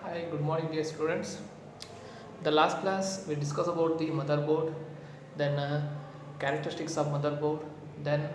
Hi, good morning, dear students. The last class we discussed about the motherboard, then characteristics of motherboard, then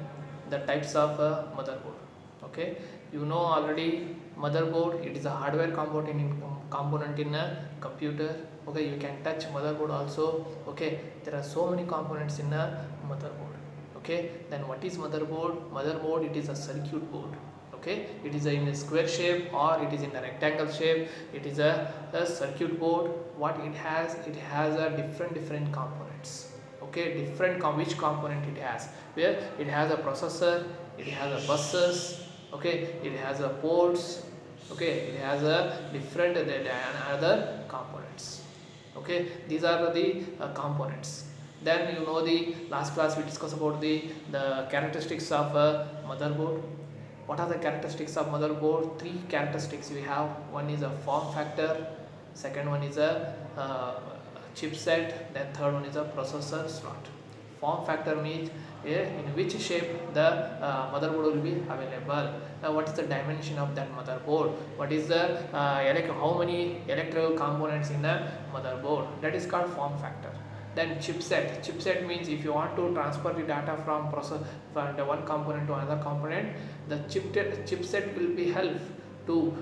the types of motherboard. Okay, you know already motherboard. It is a hardware component in a computer. Okay, you can touch motherboard also. Okay, there are so many components in a motherboard. Okay, then what is motherboard? Motherboard, it is a circuit board. Okay, it is in a square shape or it is in a rectangle shape. It is a circuit board. What it has a different components. Okay, which component it has, where it has a processor, it has a buses. Okay, it has a ports. Okay, it has a different other components. Okay, these are the components. Then you know the last class we discussed about the characteristics of motherboard. What are the characteristics of motherboard? Three characteristics we have. One is a form factor, second one is a chipset, then third one is a processor slot. Form factor means in which shape the motherboard will be available. What is the dimension of that motherboard? What is the how many electrical components in the motherboard? That is called form factor. Then chipset means if you want to transfer the data from the one component to another component, the chipset will be help to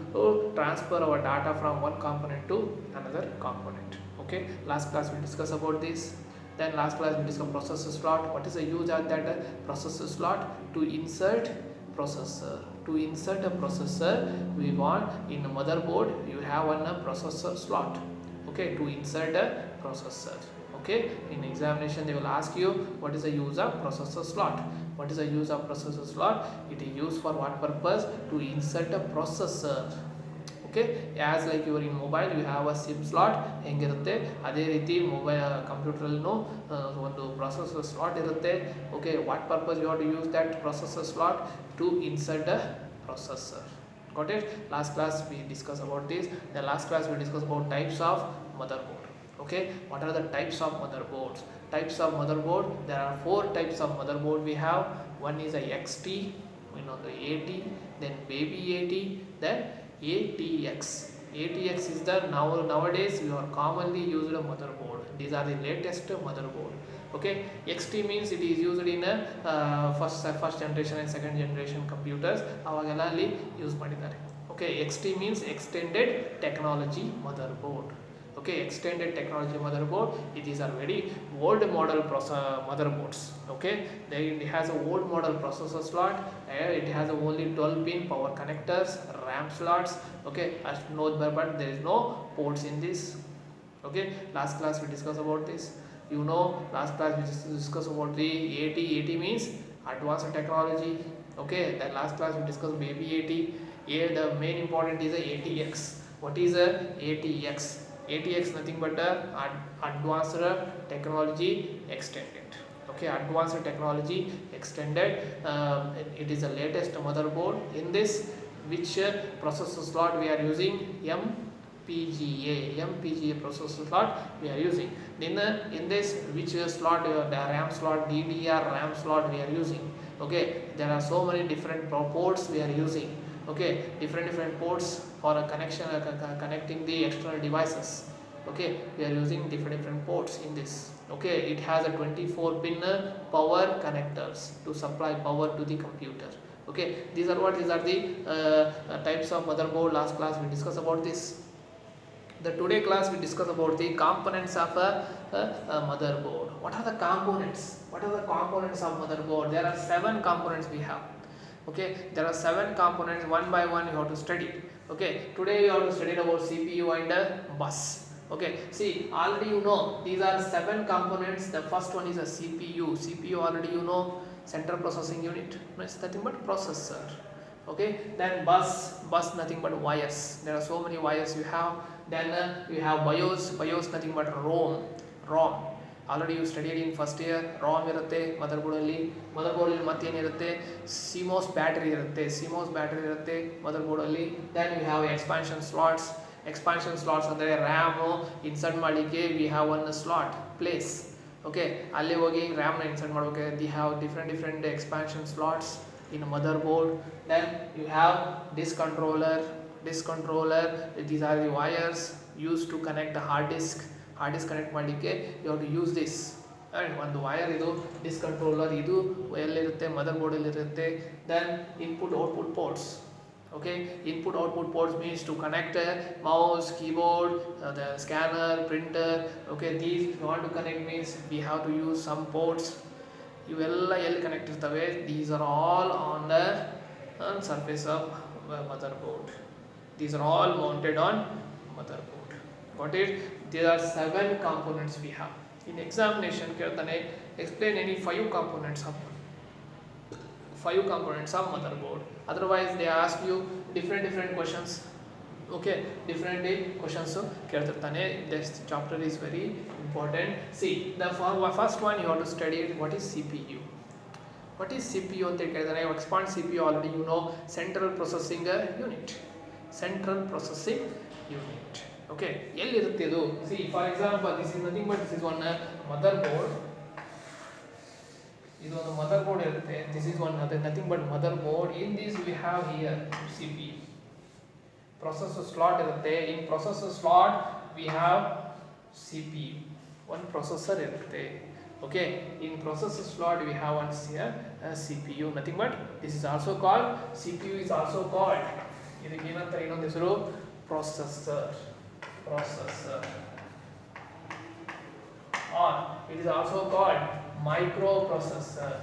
transfer our data from one component to another component. Okay, last class we discussed about this. Then last class we discussed processor slot. What is the use of that processor slot? To insert processor. To insert a processor, we want in a motherboard you have one processor slot. Okay, to insert a processor. Okay, in examination they will ask you what is the use of processor slot. What is the use of processor slot? It is used for what purpose? To insert a processor. Okay, as like you are in mobile you have a SIM slot ಹೆಂಗಿರುತ್ತೆ ಅದೇ ರೀತಿ mobile ಕಂಪ್ಯೂಟರಲ್ಲೂ ಒಂದು processor slot ಇರುತ್ತೆ. Okay, what purpose you have to use that processor slot? To insert a processor. Got it? Last class we discussed about this. The last class we discussed about types of motherboard. Okay, what are the types of motherboards? Types of motherboard, there are four types of motherboard we have. One is a XT, the AT, then baby AT, then ATX. ATX is the nowadays you are commonly used motherboard. These are the latest motherboard. Okay, XT means it is used in first generation and second generation computers. ಅವಾಗೆಲ್ಲ ಅಲ್ಲಿ use ಮಾಡಿದ್ದಾರೆ. Okay, XT means extended technology motherboard. Okay, extended technology motherboard, it is a very old model motherboards. Okay, it has a old model processor slot, it has only 12 pin power connectors, RAM slots. Okay, but there is no ports in this. Okay, last class we discussed about this. Last class we discussed about the AT means advanced technology. Okay, then last class we discussed baby AT. Here the main important is the ATX. What is a ATX? ATX nothing but advanced technology extended. Okay, advanced technology extended. It is the latest motherboard. In this, which processor slot we are using? MPGA processor slot we are using. In this, which slot? The RAM slot, DDR RAM slot we are using. Okay, there are so many different ports we are using. Okay, different ports for a connection, connecting the external devices. Okay, we are using different ports in this. Okay, it has a 24 pin power connectors to supply power to the computer. Okay, these are the types of motherboard. Last class we discussed about this. The today class we discuss about the components of a motherboard. What are the components? What are the components of motherboard? There are 7 components we have. Okay, there are 7 components. One by one you have to study. Okay, today you have to study about CPU and bus. Okay, see, already these are 7 components. The first one is a CPU already central processing unit. No, it's nothing but processor. Okay, then bus nothing but wires. There are so many wires you have. Then you have BIOS nothing but ROM. Already you studied in first year. ROM irutte motherboard alli ಮತ್ತೆ ಏನಿರುತ್ತೆ CMOS battery ಇರುತ್ತೆ motherboard alli. Then you have expansion slots ಅಂದರೆ RAM insert ಮಾಡಲಿಕ್ಕೆ we have one slot place. Okay, ಅಲ್ಲಿ ಹೋಗಿ RAM ನ insert ಮಾಡಬೇಕು. they have different expansion slots in a motherboard. Then you have disk controller, disk controller. These are the wires used to connect the hard disk connect ಮಾಡಲಿಕ್ಕೆ you have to use this. And ಒಂದು wire ಇದು disk controller, ಇದು ಎಲ್ಲಿರುತ್ತೆ mother ಬೋರ್ಡಲ್ಲಿ ಇರುತ್ತೆ. Then input output ports. Okay, input output ports means to connect a mouse, keyboard, the scanner, printer. Okay, these if you want to connect means we have to use some ports. ಇವೆಲ್ಲ ಎಲ್ಲಿ connect ಇರ್ತವೆ? These are all on the surface of motherboard. These are all mounted on motherboard. Got it? There are 7 components we have. In examination ಕೇಳ್ತಾನೆ explain any 5 components of motherboard. Otherwise they ask you different questions. Okay, different questions ಕೇಳ್ತಿರ್ತಾನೆ. This chapter is very important. See, the first one you have to study what is CPU. What is CPU ಅಂತ ಕೇಳಿದಾರೆ. expand CPU already you know, central processing unit. Okay, ಎಲ್ಲಿರುತ್ತೆ ಇದು? See, for example, this is nothing but this is one motherboard. ಇದು ಒಂದು motherboard ಇರುತ್ತೆ. This is one nothing but motherboard. In this we have here CPU. Processor slot ಇರುತ್ತೆ. In processor slot we have CPU. One processor ಇರುತ್ತೆ. Okay, in processor slot we have one here CPU. Nothing but this is also called CPU is also called. ಇದಕ್ಕೆ ಏನಂತ ಇನ್ನೊಂದು ಹೆಸರು processor. Or it is also called microprocessor.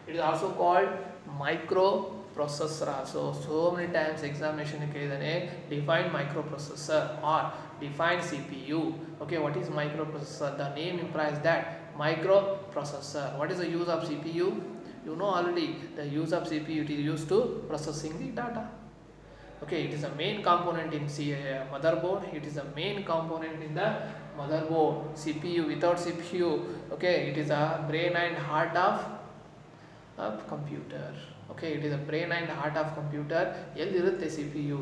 It is also called microprocessor also. So many times examination ಕೇಳಿದಾನೆ define microprocessor or define CPU. Okay, what is microprocessor? The name implies that microprocessor. What is the use of CPU? You know already the use of CPU. It is used to processing the data. Okay, it is a main component in motherboard. It is a main component in the motherboard. CPU, without CPU, okay, it is a brain and heart of computer. Okay, it is a brain and heart of computer. ಎಲ್ಲಿರುತ್ತೆ CPU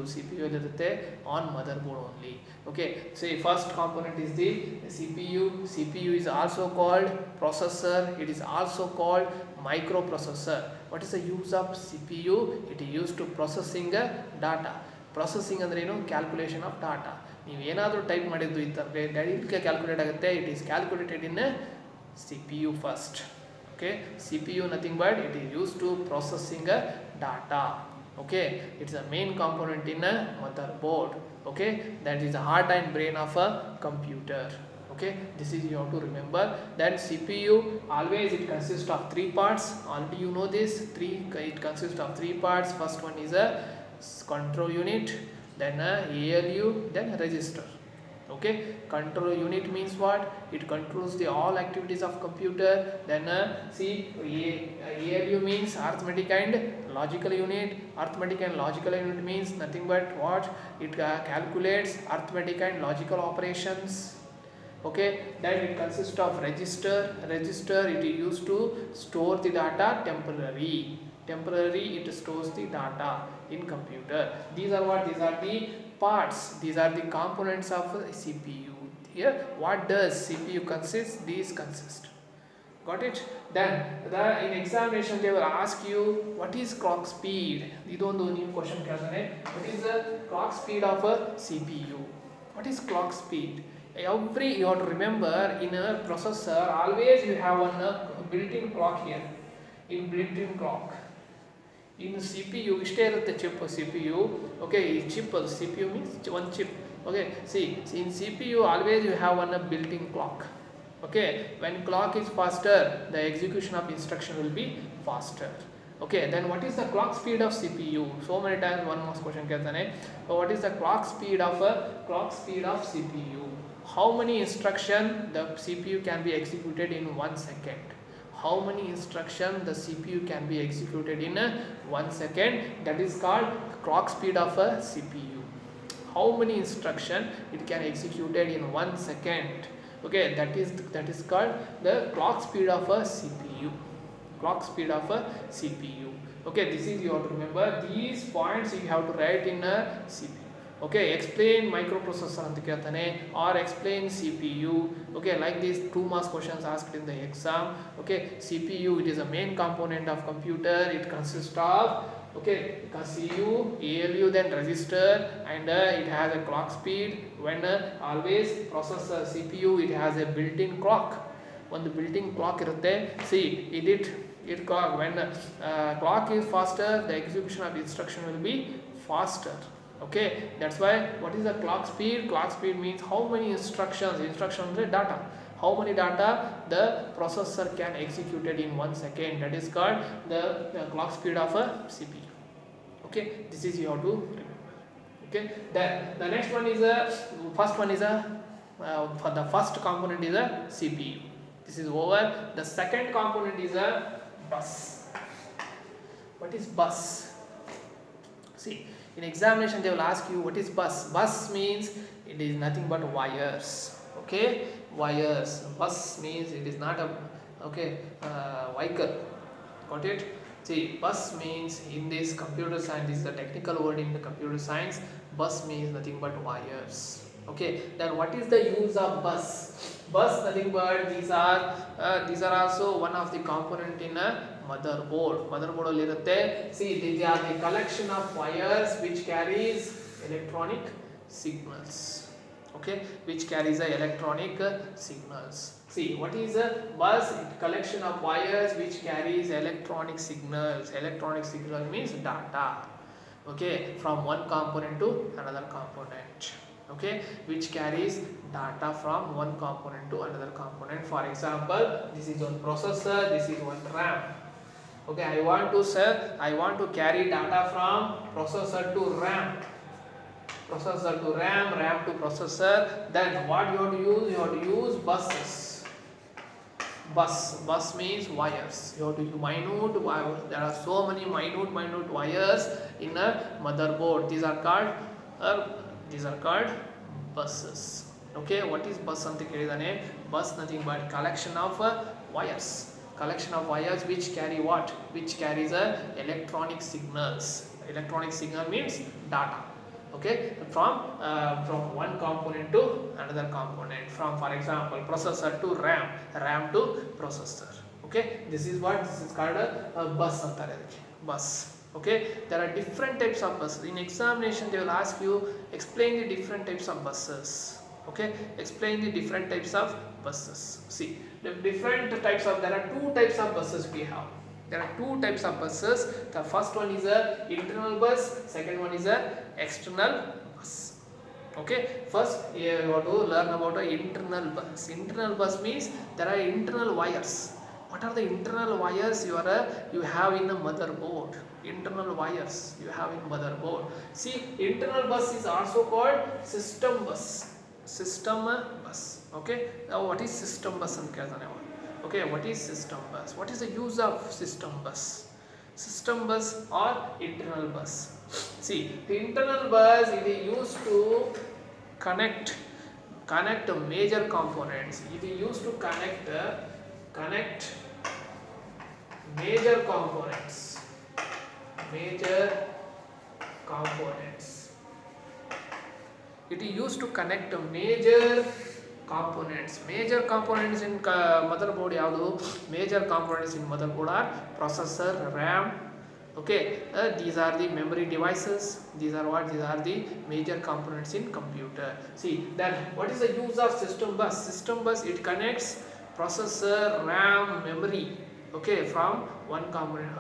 ಎಲ್ಲಿರುತ್ತೆ on motherboard only. Okay, so first component is the CPU is also called processor. It is also called microprocessor. What is the use of CPU? It is used to processing data. Processing ಅಂದ್ರೆ ಏನು? Calculation of data. ನೀವು ಏನಾದರೂ type ಮಾಡಿದ್ದು ಇತ್ತಂದ್ರೆ directly calculate ಆಗುತ್ತೆ. It is calculated in CPU first. Okay, CPU nothing but it is used to processing data. Okay, it's a main component in a motherboard. Okay, that is the heart and brain of a computer. Okay, this is you have to remember. Then CPU always it consists of 3 parts. Already you know this. It consists of 3 parts. First one is a control unit, then a ALU, then a register. Okay, control unit means what? It controls the all activities of computer. Then ALU means arithmetic and logical unit. Arithmetic and logical unit means nothing but what? It calculates arithmetic and logical operations. Okay, then it consists of register. It is used to store the data temporary. It stores the data in computer. These are the parts. These are the components of CPU. Here, what does CPU consist? These consist. Got it? Then in examination they will ask you what is clock speed. ಇದೊಂದು new question ಕೇಳ್ತಾನೆ. What is the clock speed of a CPU? What is clock speed? You have to remember in a processor always you have one built-in clock here. Built-in clock. In CPU ಇಷ್ಟೇ ಇರುತ್ತೆ chip CPU. Okay, chip CPU means one chip. Okay, see in CPU always you have one built-in clock. Okay, when clock is faster the execution of instruction will be faster. Okay, then what is the clock speed of CPU? So many times one more question ಕೇಳ್ತಾನೆ. What is the clock speed of CPU? How many instruction the CPU can be executed in 1 second? How many instruction the CPU can be executed in 1 second? That is called clock speed of a CPU. How many instruction it can executed in 1 second? Okay, that is called the clock speed of a CPU. Okay, this is you have to remember. These points you have to write in a CPU. Okay, explain microprocessor ಅಂತ ಕೇಳ್ತಾನೆ, or explain CPU. Okay, like these 2 marks questions asked in the exam. Okay, CPU, it is a main component of computer. It consists of, okay, CPU, ALU, then register, and it has a clock speed. When always processor CPU, it has a built-in clock. ಒಂದು built-in clock ಇರುತ್ತೆ. See, it clock, when clock is faster, the execution of instruction will be faster. Okay, that's why what is the clock speed? Clock speed means how many instructions ಅಂದ್ರೆ data, how many data the processor can execute it in 1 second. That is called the clock speed of a CPU. Okay, this is you have to remember. Okay, then the next one is for the first component is a CPU. This is over. The second component is a bus. What is bus? See, in examination they will ask you what is bus. Bus means it is nothing but wires. Okay, wires. Bus means it is not a vehicle. Got it? See, bus means in this computer science, this is a technical word in the computer science. Bus means nothing but wires. Okay, then what is the use of bus? Bus, nothing but these are also one of the component in a motherboard. Motherboard ಅಲ್ಲಿ ಇರುತ್ತೆ. See, these are the collection of wires which carries electronic signals. Okay, which carries the electronic signals. See, what is a bus? Collection of wires which carries electronic signals. Electronic signal means data. Okay, from one component to another component. Okay, which carries data from one component to another component. For example, this is one processor, this is one RAM. Okay, I want to carry data from processor to RAM, processor to RAM, RAM to processor. Then what you have to use? You have to use buses. Bus means wires. You have to use minute wires. There are so many minute wires in a motherboard. These are called buses. Okay, what is bus anta kelidane? Bus nothing but collection of wires. Collection of wires which carry what? Which carries electronic signals. Electronic signal means data. Okay, from one component to another component. From, for example, processor to RAM, RAM to processor. Okay, this is called a bus antare adike. Bus. Okay, there are different types of buses. In examination they will ask you explain the different types of buses. Okay, explain the different types of buses. See, the different types of, there are 2 types of buses we have. There are 2 types of buses. The first one is a internal bus, second one is a external bus. Okay, first you have to learn about an internal bus. Internal bus means there are internal wires. What are the internal wires you have in a motherboard? Internal wires you have in motherboard. See, internal bus is also called system bus. System bus. Okay, now what is system bus anta keltane avanu? Okay, what is system bus? What is the use of system bus? System bus or internal bus? See, the internal bus, it is used to connect major components. It is used to connect major components. It is used to connect major components. Major components in motherboard yavadu? Major components in motherboard are processor, RAM. Okay, these are the memory devices. These are the major components in computer. See, then what is the use of system bus? System bus, it connects processor, RAM, memory. Okay, from one component,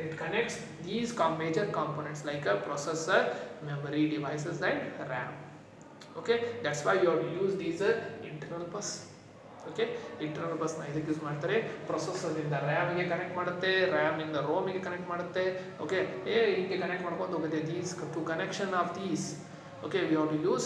it connects these major components like a processor, memory devices and RAM. Okay, that's why you have to use these internal bus. Okay, internal bus na idಕ್ಕೆ use ಮಾಡ್ತಾರೆ. Processor ಇಂದ RAM ಗೆ connect ಮಾಡುತ್ತೆ, RAM ಇಂದ ROM ಗೆ connect ಮಾಡುತ್ತೆ. Okay, ಹೀಗೆ connect ಮಾಡ್ಕೊಂಡು ಹೋಗುತ್ತೆ. these to connection of these, okay, we have to use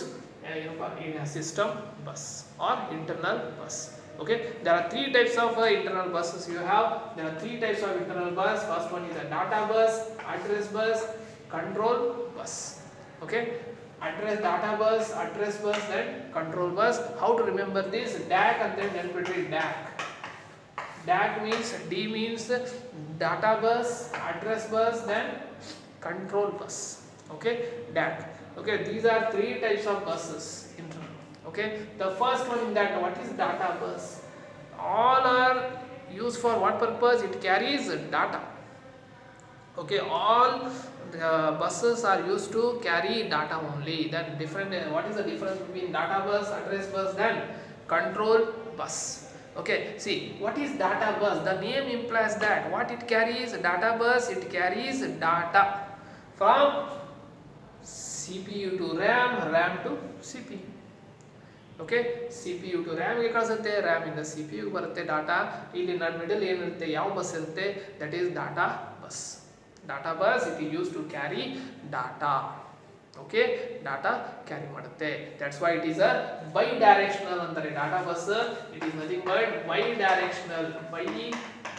in a system bus or internal bus. Okay, there are 3 types of internal buses you have. There are 3 types of internal bus. First one is a data bus, address bus, control bus. Okay, data bus, address bus, then control bus. How to remember this? DAC and then never DAC. DAC means, D means data bus, address bus, then control bus. Okay, DAC. Okay, these are three types of buses. Okay, the first one in that, what is data bus? All are used for what purpose? It carries data. Okay, all the buses are used to carry data only. Then different, what is the difference between data bus, address bus, then control bus? Okay, see, what is data bus? The name implies that what it carries, data bus, it carries data from CPU to RAM, RAM to CPU. Okay C P U to ರ್ಯಾಮ್ಗೆ ಕಳಿಸುತ್ತೆ, ರ್ಯಾಮಿಂದ C P U ಬರುತ್ತೆ data. ಇಲ್ಲಿ middle ಏನಿರುತ್ತೆ, ಯಾವ bus ಇರುತ್ತೆ, that is data bus. Data bus it is use to carry data. Okay, data carry ಮಾಡುತ್ತೆ. That's why it is a bidirectional ಅಂತಾರೆ. Data bus it is nothing but bidirectional. By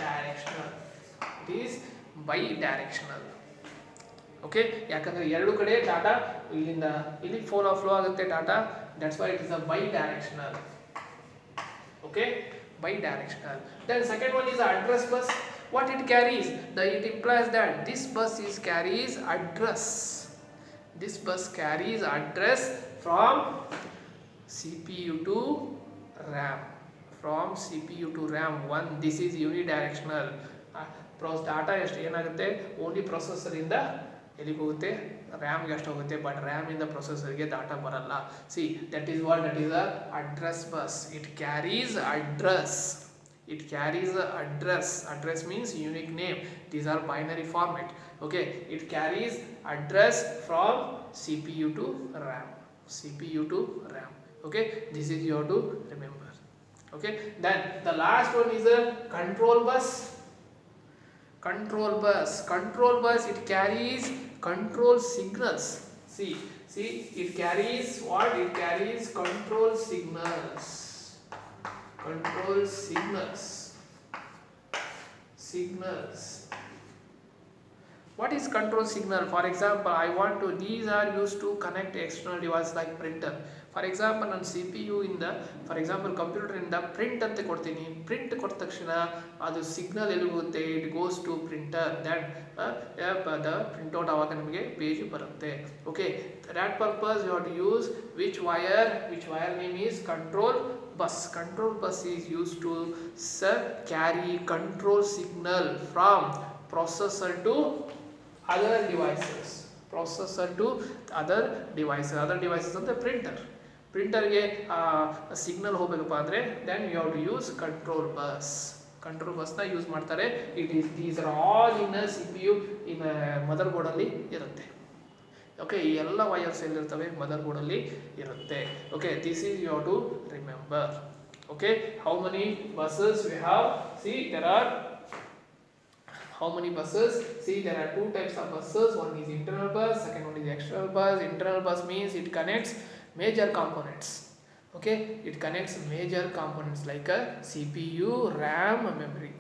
directional, it is bidirectional. Okay, ಯಾಕಂದ್ರೆ ಎರಡು ಕಡೆ data ಇಲ್ಲಿಂದ ಇಲ್ಲಿ flow ಆಗುತ್ತೆ data. That's why it is a bi-directional. Okay, bi-directional. Then second one is address bus. What it carries? It implies that this bus carries address. This bus carries address from CPU to RAM. From CPU to RAM. One, this is unidirectional. Data ಎಷ್ಟು ಏನಾಗುತ್ತೆ, only processor ಇಂದ ಎಲ್ಲಿಗೆ ಹೋಗುತ್ತೆ, ರ್ಯಾಮ್ಗೆ ಅಷ್ಟು ಹೋಗುತ್ತೆ. But RAM ಇಂದ ಪ್ರೊಸೆಸರ್ಗೆ data ಬರಲ್ಲ. See that is what, that is a address bus. It carries address. It carries a address. Address means unique name. These are binary format. Okay, it carries address from CPU to RAM. CPU to RAM. Okay, this is you have to remember. Okay, then the last one is a control bus. Control bus. Control bus, it carries control signals. See, it carries what? It carries control signals. Control signals. What is control signal? For example, these are used to connect external device like printer. For example, ನಾನು C P U ಇಂದ, for example computer ಇಂದ print ಅಂತ ಕೊಡ್ತೀನಿ. Print ಕೊಟ್ಟ ತಕ್ಷಣ ಅದು signal ಎಲ್ಲಿ ಹೋಗುತ್ತೆ, it goes to printer. That the printout ಆವಾಗ ನಮಗೆ ಪೇಜ್ ಬರುತ್ತೆ. Okay, that purpose you have to use which wire name is control bus. Control bus is used to carry control signal from processor to other devices. Processor to other devices. Other devices ಅಂದ್ರೆ ಪ್ರಿಂಟರ್ಗೆ signal ಹೋಗಬೇಕಪ್ಪ ಅಂದರೆ then you have to use control bus. Control ಬಸ್ನ use ಮಾಡ್ತಾರೆ. These are all in C P U, in ಮದರ್ ಬೋರ್ಡಲ್ಲಿ ಇರುತ್ತೆ. Okay, ಈ ಎಲ್ಲ ವೈರ್ಸ್ ಎಲ್ಲಿರ್ತವೆ, ಮದರ್ ಬೋರ್ಡಲ್ಲಿ ಇರುತ್ತೆ. Okay, this is you have to remember. Okay, how many buses we have? See there are how many buses? See, there are two types of buses. One is internal bus, second one is external bus. Internal bus means it connects major components. Okay, it connects major components like a CPU, RAM, memory.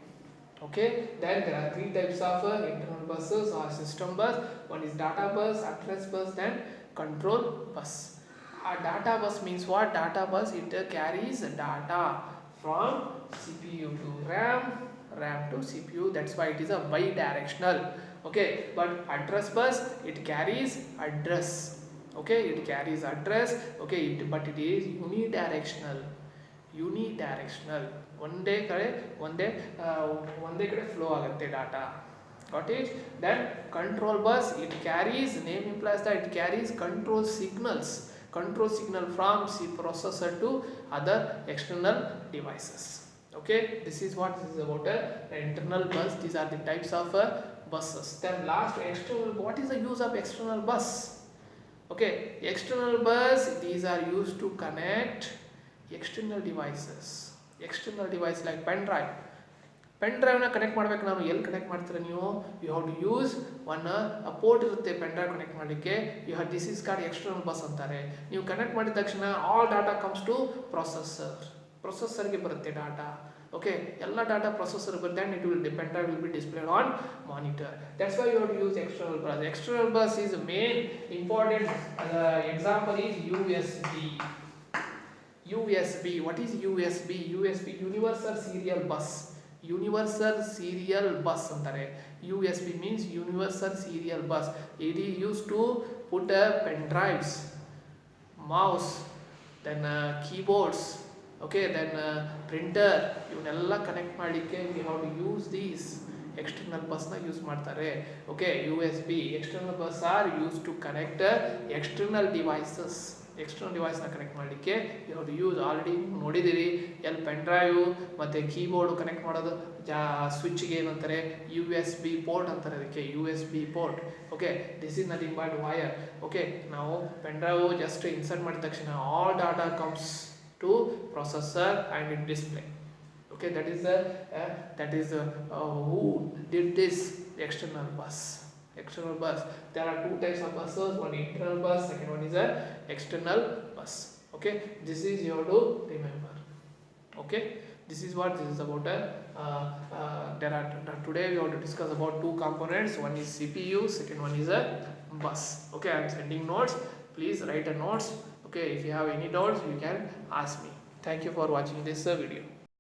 Okay, then there are three types of internal buses or system bus. One is data bus, address bus, then control bus. A data bus means what? Data bus, it carries data from CPU to RAM to CPU. That's why it is a bi-directional. Okay, but address bus, it carries address. Okay, it carries address. Okay, but it is unidirectional. ಒಂದೇ ಕಡೆ flow ಆಗುತ್ತೆ data. got it? Then control bus, it carries, name implies that it carries control signal from processor to other external devices. Okay, this is what this is about the internal bus. These are the types of buses. Then last, external. What is the use of external bus? Okay, external bus, these are used to connect external devices like pen drive. Pen ಡ್ರೈವ್ನ connect ಮಾಡಬೇಕು. ನಾನು ಎಲ್ಲಿ connect ಮಾಡ್ತೀರಾ ನೀವು? You have to use a port ಇರುತ್ತೆ pen drive connect ಮಾಡಲಿಕ್ಕೆ. This is called external bus ಅಂತಾರೆ. ನೀವು ಕನೆಕ್ಟ್ ಮಾಡಿದ ತಕ್ಷಣ ಆಲ್ ಡಾಟಾ ಕಮ್ಸ್ ಟು ಪ್ರೊಸೆಸರ್ಗೆ ಬರುತ್ತೆ ಡಾಟಾ. ಓಕೆ, ಎಲ್ಲ ಡಾಟಾ ಪ್ರೊಸೆಸರ್ ಬರುತ್ತೆ and pen drive will be displayed on monitor. That's why you have to use external bus. External bus is main important. Example is USB. What is USB? USB, Universal Serial Bus. Universal serial bus ಅಂತಾರೆ. USB means universal serial bus. It is use to put pen drives, mouse, then keyboards, okay, then printer, ಇವನ್ನೆಲ್ಲ connect ಮಾಡಲಿಕ್ಕೆ we have to use these external ಬಸ್ನ use ಮಾಡ್ತಾರೆ. Okay, USB external bus are use to connect external devices. External ಡಿವೈಸ್ನ connect ಮಾಡಲಿಕ್ಕೆ you have to use. Already ನೋಡಿದ್ದೀರಿ ಎಲ್ಲಿ pen drive ಮತ್ತು keyboard connect ಮಾಡೋದು. ಸ್ವಿಚ್ಗೆ ಏನಂತಾರೆ USB ಪೋರ್ಟ್ ಅಂತಾರೆ, ಅದಕ್ಕೆ USB port. Okay, this is nothing but wire. Okay, ನಾವು ಪೆನ್ ಡ್ರೈವ್ ಜಸ್ಟ್ ಇನ್ಸರ್ಟ್ ಮಾಡಿದ ತಕ್ಷಣ all data comes to processor and display. Okay, that is who did this external bus. External bus, there are two types of buses, one internal bus, second one is a external bus. Okay, this is you have to remember. Okay, this is what this is about. Today we have to discuss about two components. One is CPU, second one is a bus. Okay, I am sending notes, please write a notes. Okay, if you have any doubts you can ask me. Thank you for watching this video.